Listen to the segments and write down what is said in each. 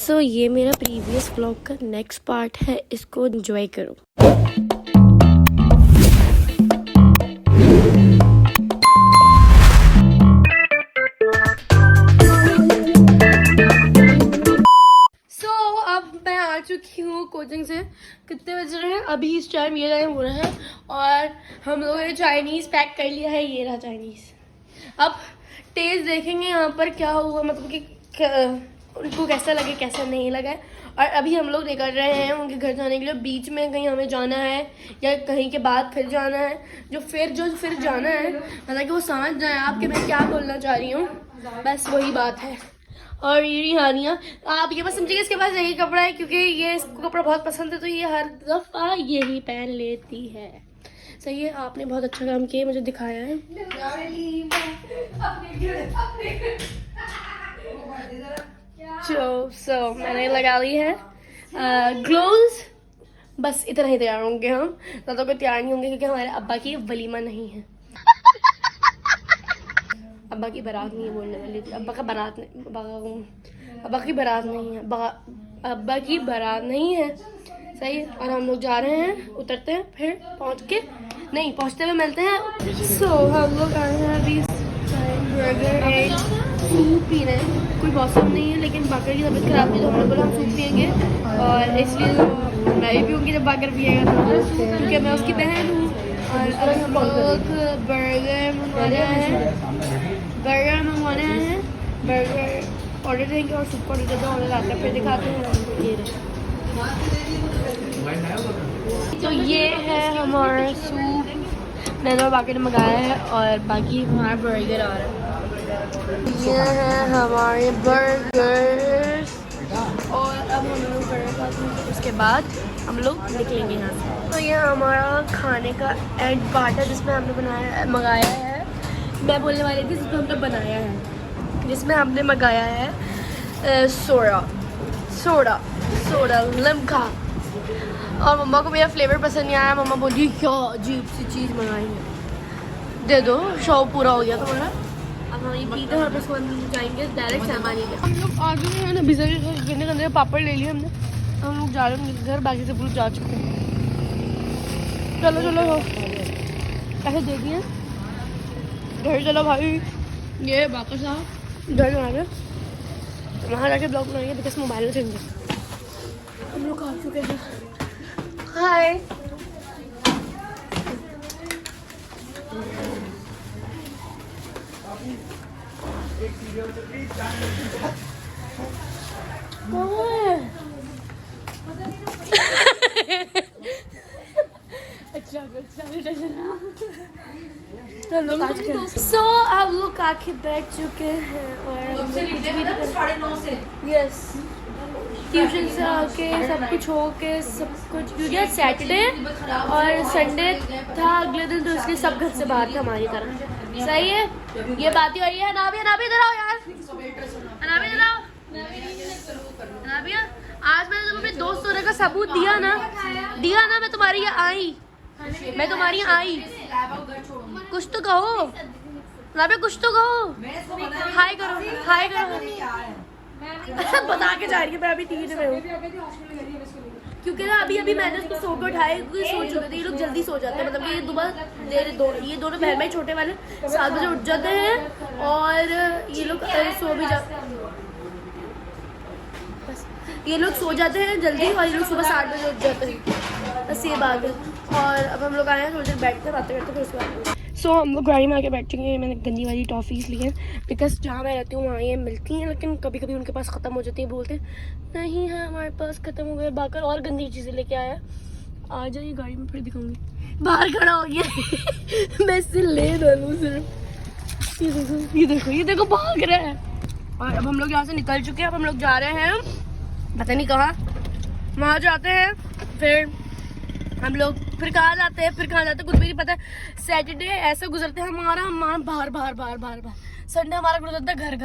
सो ये मेरा previous vlog का नेक्स्ट पार्ट है, इसको एंजॉय करो। अब मैं आ चुकी हूँ कोचिंग से। कितने बज रहे हैं अभी? इस टाइम ये टाइम हो रहा है और हम लोगों ने चाइनीज़ पैक कर लिया है। ये रहा चाइनीज़। अब टेस्ट देखेंगे यहाँ पर क्या हुआ, मतलब कि उनको कैसा लगे कैसा नहीं लगा है। और अभी हम लोग निकल रहे हैं उनके घर जाने के लिए। बीच में कहीं हमें जाना है या कहीं के बाद फिर जाना है, जो फिर जाना है, मतलब कि वो समझ जाए आपके मैं क्या बोलना चाह रही हूँ, बस वही बात है। और ये हानिया, आप ये बस समझिए इसके पास यही कपड़ा है क्योंकि ये इसको कपड़ा बहुत पसंद है, तो ये हर दफ़ा यही पहन लेती है। सही है, आपने बहुत अच्छा काम किया, मुझे दिखाया है। सो मैंने लगा ली है ग्लोव्स। बस इतना ही तैयार होंगे हम, ज़्यादा कोई तैयार नहीं होंगे क्योंकि हमारे अब्बा की वलीमा नहीं है। अब्बा की बारात नहीं है बोलने वाली थी। अब्बा की बारात नहीं है, अब्बा की बारात नहीं है। सही है। और हम लोग जा रहे हैं, उतरते हैं, फिर पहुंचते हुए मिलते हैं। सो हम लोग आए हैं अभी बर्गर एंड सूप पी रहे हैं। कोई मौसम नहीं है लेकिन बाकर की तबीयत खराब थी तो हमने बोला हम सूप पियेंगे, और इसलिए मैं भी पीऊँगी जब बाकर पिएगा तो, क्योंकि मैं उसकी बहन हूँ। और अभी हम लोग बर्गर ऑर्डर देंगे और सूप ऑर्डर देते ऑर्डर आता है, फिर दिखाते हैं। ये तो ये है हमारा सूप, मैंने और बाकी ने मंगाया है, और बाकी हमारा बर्गर आ रहा है। ये है हमारे बर्गर्स, और अब हम लोग बर्गर खाते हैं, उसके बाद हम लोग निकलेंगे यहाँ से। तो ये हमारा खाने का एंड पार्ट है जिसमें हमने मंगाया है। मैं बोलने वाली थी जिसमें हमने बनाया है, जिसमें हमने मंगाया है सोडा लिम्का। और मम्मा को मेरा फ्लेवर पसंद नहीं आया। मम्मा बोली क्या अजीब सी चीज़ मंगाई है, दे दो, शौक पूरा हो गया तुम्हारा। अब हम ये पीते हैं और बस हम जाएंगे डायरेक्ट सामान लेके। हम लोग आगे हैं ना, बिजली गंदे पापड़ ले लिए हमने। हम लोग जा रहे हैं घर, बाकी सब लोग जा चुके हैं। चलो पैसे दे दिए, घर चलो भाई। ये बाकर साहब घर जा रहे हैं, वहाँ जाके ब्लॉग बनाएंगे बिकॉज मोबाइल में चलेंगे। हम लोग आ चुके हैं। हाय, सो आप लोग आके बैठ चुके हैं और यस ट्यूशन से आके सब कुछ हो के सब कुछ, क्योंकि सैटरडे और संडे था अगले दिन, तो इसलिए सब घर से बाहर थे हमारी तरह। सही है, ये बात ही हो रही है। अनाबिया इधर आओ यार, अनाबिया इधर आओ। अनाबिया, आज मैंने जब अपने दोस्त होने का सबूत दिया ना, मैं तुम्हारी यहाँ आई, कुछ तो कहो अनाबिया, कुछ तो कहो। हाय करो बता के जा रही है। मैं अभी टीवी में हूँ क्योंकि ना अभी मैंने उसको सो के उठाया, क्योंकि सो चुके थे। ये लोग जल्दी सो जाते हैं, मतलब कि ये दोनों बहन भाई छोटे वाले 7 बजे उठ जाते हैं और ये लोग सो भी जाते हैं। बस ये लोग सो जाते हैं जल्दी और ये लोग सुबह 7 बजे उठ जाते हैं, बस ये बात है। और अब हम लोग आए हैं, थोड़ी देर बैठते बातें करते फिर उसके बाद हम लोग गाड़ी में आके बैठ चुके हैं। मैंने गंदी वाली टॉफ़ीज़ ली हैं बिकॉज जहाँ मैं रहती हूँ वहाँ ये मिलती हैं, लेकिन कभी कभी उनके पास ख़त्म हो जाती है। बोलते नहीं है हमारे पास ख़त्म हो गए। बाकर और गंदी चीज़ें लेके आया। आ जाइए गाड़ी में, फिर दिखाऊंगी। बाहर खड़ा हो गया मैं इससे ले डालूँ सिर्फ। ये देखो भाग रहा है। और अब हम लोग यहाँ से निकल चुके हैं। अब हम लोग जा रहे हैं पता नहीं कहाँ, वहाँ जाते हैं, फिर हम लोग फिर कहाँ जाते हैं कुछ भी नहीं पता। सैटरडे ऐसा गुजरते हैं हमारा बाहर। संडे हमारा गुजरता है घर।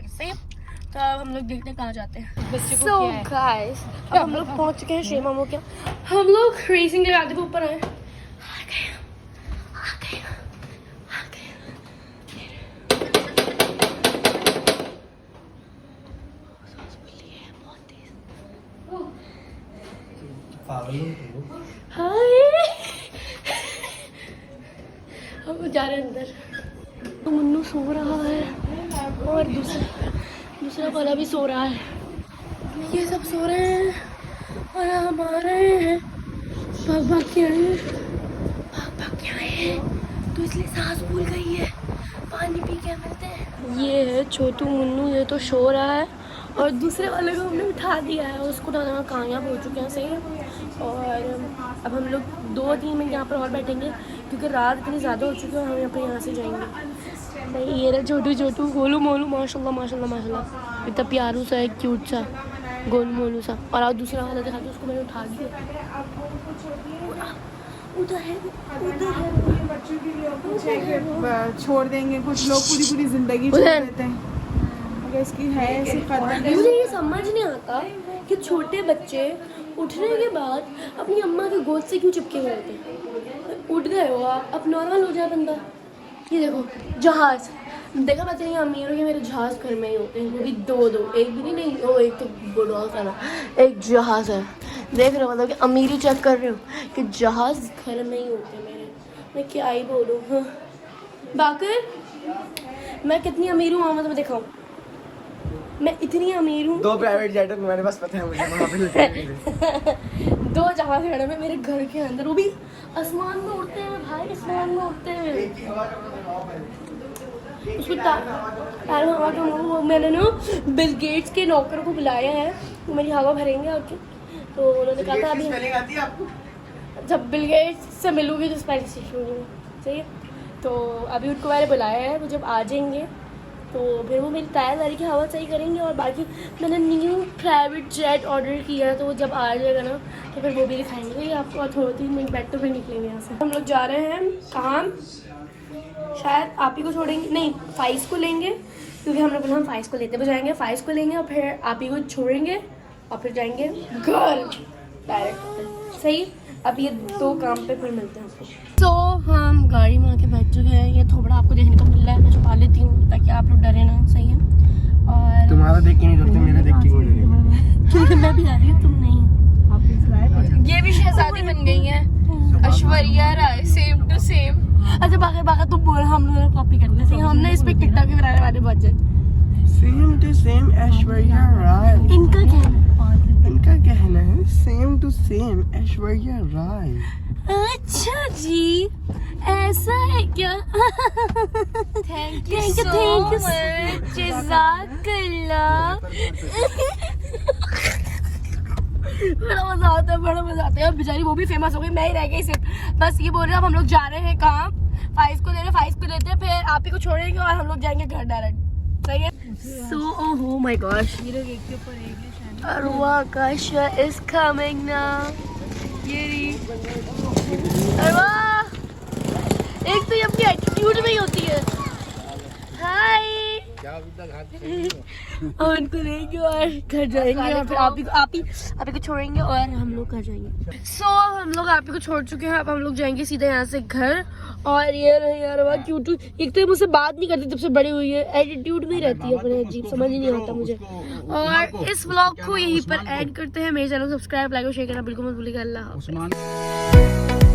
सही है, तो अब हम लोग देखते हैं कहाँ जाते हैं। सो गाइस, अब हम लोग पहुँच चुके हैं शेर मामू के। हम लोग रेसिंग लगाते हुए ऊपर आए। आ गए। हाय हम जा रहे हैं अंदर। तो मुन्नू सो रहा है और दूसरा वाला भी सो रहा है। ये सब सो रहे हैं और हम आ रहे हैं। भाग के आए हैं तो इसलिए सांस भूल गई है। पानी पी के मिलते हैं। ये है छोटू मुन्नू, ये तो सो रहा है और दूसरे वाले को हमने उठा दिया है। उसको उठाने में कामयाब हो चुके हैं सही है। और अब हम लोग 2-3 मिनट यहाँ पर और बैठेंगे क्योंकि रात इतनी ज़्यादा हो चुकी है और हम यहाँ से जाएंगे। नहीं ये रहा छोटू गोलू मोलू माशाल्लाह इतना प्यारू सा है, क्यूट सा गोलू मोलू सा। और आप दूसरा वाला दिखा दो, उसको मैंने उठा दिया। उधर है बच्चों के लिए कुछ है कि छोड़ देंगे, कुछ लोग पूरी जिंदगी छोड़ देते हैं। अगर इसकी है ऐसी खतरनाक। मुझे ये समझ नहीं आता कि छोटे बच्चे उठने के बाद अपनी अम्मा की गोद से क्यों चिपके हुए होते हैं। उठ गए हो आप, अब नॉर्मल हो जाए बंदा। ये देखो जहाज देखा, पता नहीं अमीरों के मेरे जहाज घर में ही होते हैं, वो भी दो एक भी नहीं ओ एक तो बुढ़ा सा ना, एक जहाज है। देख रहे हो मतलब कि अमीरी चेक कर रहे हो कि जहाज घर में ही होते हैं मेरे। मैं क्या ही बोलूँ। हाँ बाकर मैं कितनी अमीर हूँ मैं तुम्हें दिखाऊँ। मैं इतनी अमीर हूँ। 2 प्राइवेट जेट है तुम्हारे पास, पता है मुझे वहाँ पे 2 जहाज खड़े में मेरे घर के अंदर, वो भी आसमान में उड़ते हैं भाई, आसमान में उड़ते हैं। उसको मैंने ना बिल गेट्स के नौकर को बुलाया है, वो मेरी हवा भरेंगे आके। तो उन्होंने कहा था अभी जब बिल गेट्स से मिलूंगी तो स्पेलिंग सीखूंगी सही है। तो अभी उनको मैंने बुलाया है, तो जब आ जाएंगे तो फिर वो मेरी तायादारी की हवा सही करेंगे। और बाकी मैंने न्यू प्राइवेट जेट ऑर्डर किया है, तो वो जब आ जाएगा ना तो फिर वो भी दिखाएंगे ये आपको। और थोड़े 3 मिनट बैठ तो फिर निकलेंगे यहाँ से। हम लोग जा रहे हैं काम, शायद आप ही को छोड़ेंगे, नहीं फाइज को लेंगे क्योंकि हम लोग हम फाइज को लेते जाएंगे। फाइज को लेंगे और फिर आप ही को छोड़ेंगे और फिर जाएंगे घर डायरेक्ट सही। अब ये 2 काम पे फिर मिलते हैं आपको। तो हम गाड़ी में आके बैठ चुके हैं। ये थोड़ा आपको देखने को मिल रहा है, मैं छुपा लेती हूँ ताकि आप लोग डरे ना सही है। और तुम्हारा देख के नहीं डरते, मेरा देख के क्यों डरेगा? क्योंकि मैं भी आ रही हूँ, तुम नहीं। ये भी शहजादी बन गई है Aishwarya Rai, same to same. अच्छा बाकी तुम बोल, हम लोग कॉपी करते हैं हमने इस पे टिकटॉक के बनाने वाले budget. Same to same Aishwarya Rai. इनका कहना है same to same Aishwarya Rai. अच्छा जी ऐसा है क्या? थैंक यू सो मच, जज़ाकल्लाह। बड़ा मजा आता है। और बेचारी वो भी फेमस हो गई, मैं ही रह गई सिर्फ। बस ये बोल रहे हैं अब हम लोग जा रहे हैं काम, फाइज को लेते हैं फिर आप ही को छोड़ेंगे और हम लोग जाएंगे घर डायरेक्ट सही है। सो ओह माय गॉश, ये लोग एक के ऊपर एक है। अरवा काशा इज कमिंग नाउ। ये रही अरवा, एक तो ये अपनी एटीट्यूड में ही होती है। हाय और उनको लेंगे और घर जाएंगे और फिर आप ही को छोड़ेंगे और हम लोग घर जाएंगे। सो हम लोग आप ही को छोड़ चुके हैं, अब हम लोग जाएंगे सीधे यहाँ से घर। और ये रहे यार वाह क्यूट, एक तो मुझसे बात नहीं करती जब से बड़ी हुई है, एटीट्यूड में ही रहती है अपने, अजीब समझ ही नहीं आता मुझे। और इस व्लॉग को यहीं पर एंड करते हैं। मेरे चैनल को सब्सक्राइब लाइक और शेयर करना बिल्कुल मत भूलिएगा। अल्लाह हाफ़िज़।